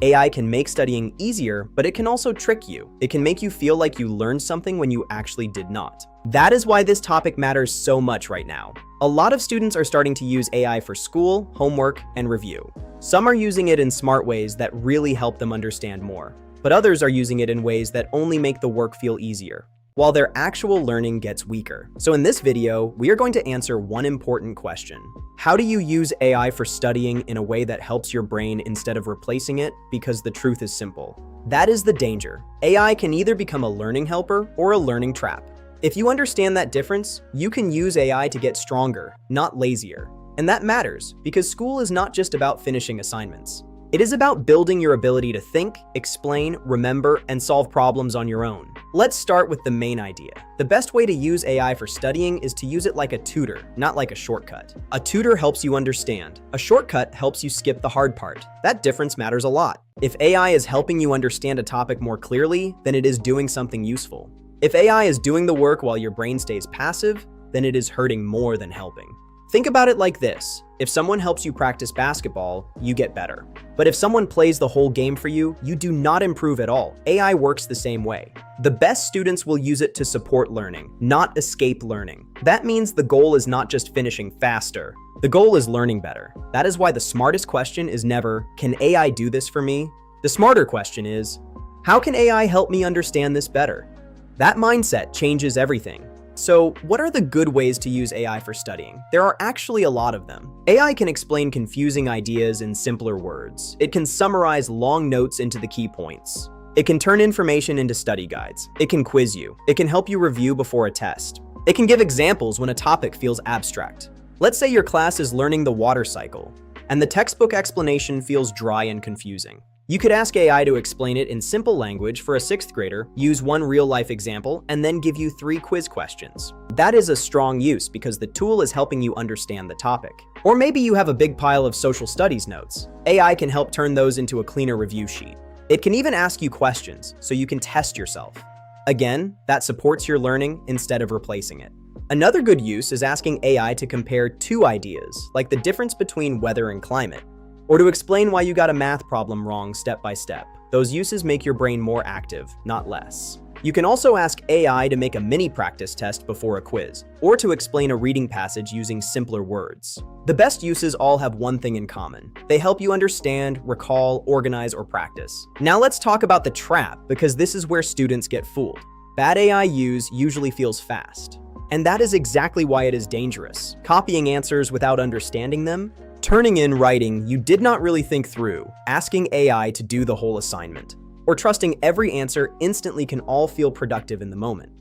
AI can make studying easier, but it can also trick you. It can make you feel like you learned something when you actually did not. That is why this topic matters so much right now. A lot of students are starting to use AI for school, homework, and review. Some are using it in smart ways that really help them understand more, but others are using it in ways that only make the work feel easier, while their actual learning gets weaker. So in this video, we are going to answer one important question. How do you use AI for studying in a way that helps your brain instead of replacing it? Because the truth is simple. That is the danger. AI can either become a learning helper or a learning trap. If you understand that difference, you can use AI to get stronger, not lazier. And that matters, because school is not just about finishing assignments. It is about building your ability to think, explain, remember, and solve problems on your own. Let's start with the main idea. The best way to use AI for studying is to use it like a tutor, not like a shortcut. A tutor helps you understand. A shortcut helps you skip the hard part. That difference matters a lot. If AI is helping you understand a topic more clearly, then it is doing something useful. If AI is doing the work while your brain stays passive, then it is hurting more than helping. Think about it like this. If someone helps you practice basketball, you get better. But if someone plays the whole game for you, you do not improve at all. AI works the same way. The best students will use it to support learning, not escape learning. That means the goal is not just finishing faster. The goal is learning better. That is why the smartest question is never, can AI do this for me? The smarter question is, how can AI help me understand this better? That mindset changes everything. So, what are the good ways to use AI for studying? There are actually a lot of them. AI can explain confusing ideas in simpler words. It can summarize long notes into the key points. It can turn information into study guides. It can quiz you. It can help you review before a test. It can give examples when a topic feels abstract. Let's say your class is learning the water cycle, and the textbook explanation feels dry and confusing. You could ask AI to explain it in simple language for a 6th grader, use one real-life example, and then give you 3 quiz questions. That is a strong use because the tool is helping you understand the topic. Or maybe you have a big pile of social studies notes. AI can help turn those into a cleaner review sheet. It can even ask you questions so you can test yourself. Again, that supports your learning instead of replacing it. Another good use is asking AI to compare 2 ideas, like the difference between weather and climate, or to explain why you got a math problem wrong step by step. Those uses make your brain more active, not less. You can also ask AI to make a mini practice test before a quiz, or to explain a reading passage using simpler words. The best uses all have one thing in common. They help you understand, recall, organize, or practice. Now let's talk about the trap, because this is where students get fooled. Bad AI use usually feels fast. And that is exactly why it is dangerous. Copying answers without understanding them, turning in writing you did not really think through, asking AI to do the whole assignment, or trusting every answer instantly can all feel productive in the moment.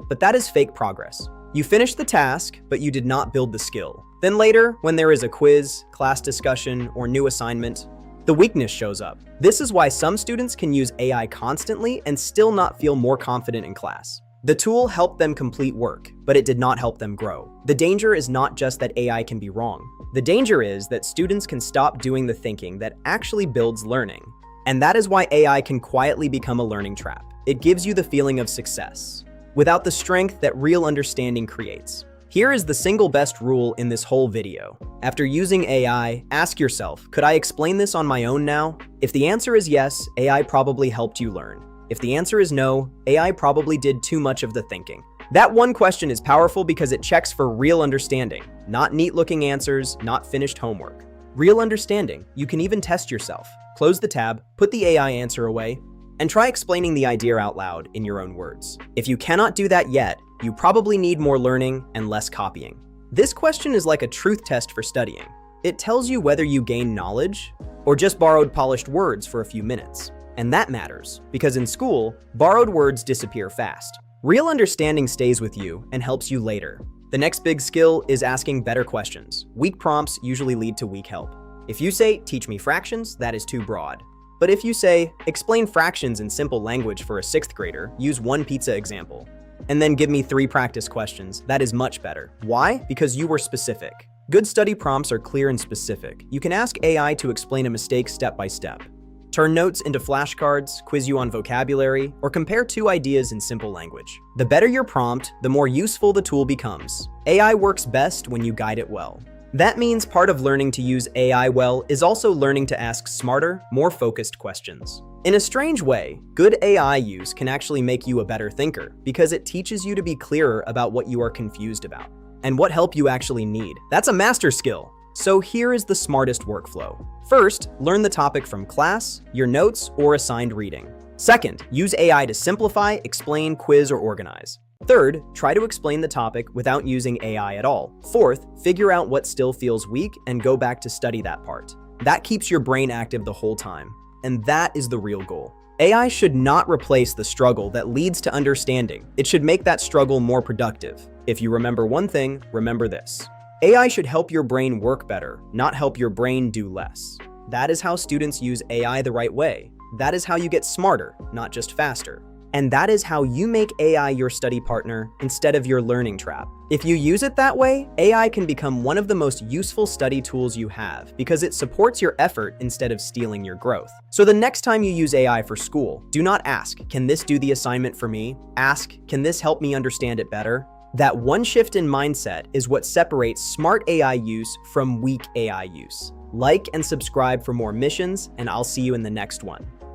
But that is fake progress. You finished the task, but you did not build the skill. Then later, when there is a quiz, class discussion, or new assignment, the weakness shows up. This is why some students can use AI constantly and still not feel more confident in class. The tool helped them complete work, but it did not help them grow. The danger is not just that AI can be wrong. The danger is that students can stop doing the thinking that actually builds learning. And that is why AI can quietly become a learning trap. It gives you the feeling of success, without the strength that real understanding creates. Here is the single best rule in this whole video. After using AI, ask yourself, could I explain this on my own now? If the answer is yes, AI probably helped you learn. If the answer is no, AI probably did too much of the thinking. That one question is powerful because it checks for real understanding, not neat-looking answers, not finished homework. Real understanding. You can even test yourself. Close the tab, put the AI answer away, and try explaining the idea out loud in your own words. If you cannot do that yet, you probably need more learning and less copying. This question is like a truth test for studying. It tells you whether you gain knowledge or just borrowed polished words for a few minutes. And that matters, because in school, borrowed words disappear fast. Real understanding stays with you and helps you later. The next big skill is asking better questions. Weak prompts usually lead to weak help. If you say, teach me fractions, that is too broad. But if you say, explain fractions in simple language for a 6th grader, use one pizza example, and then give me 3 practice questions, that is much better. Why? Because you were specific. Good study prompts are clear and specific. You can ask AI to explain a mistake step by step, turn notes into flashcards, quiz you on vocabulary, or compare 2 ideas in simple language. The better your prompt, the more useful the tool becomes. AI works best when you guide it well. That means part of learning to use AI well is also learning to ask smarter, more focused questions. In a strange way, good AI use can actually make you a better thinker because it teaches you to be clearer about what you are confused about and what help you actually need. That's a master skill. So here is the smartest workflow. First, learn the topic from class, your notes, or assigned reading. Second, use AI to simplify, explain, quiz, or organize. Third, try to explain the topic without using AI at all. Fourth, figure out what still feels weak and go back to study that part. That keeps your brain active the whole time. And that is the real goal. AI should not replace the struggle that leads to understanding. It should make that struggle more productive. If you remember one thing, remember this. AI should help your brain work better, not help your brain do less. That is how students use AI the right way. That is how you get smarter, not just faster. And that is how you make AI your study partner instead of your learning trap. If you use it that way, AI can become one of the most useful study tools you have because it supports your effort instead of stealing your growth. So the next time you use AI for school, do not ask, "Can this do the assignment for me?" Ask, "Can this help me understand it better?" That one shift in mindset is what separates smart AI use from weak AI use. Like and subscribe for more missions, and I'll see you in the next one.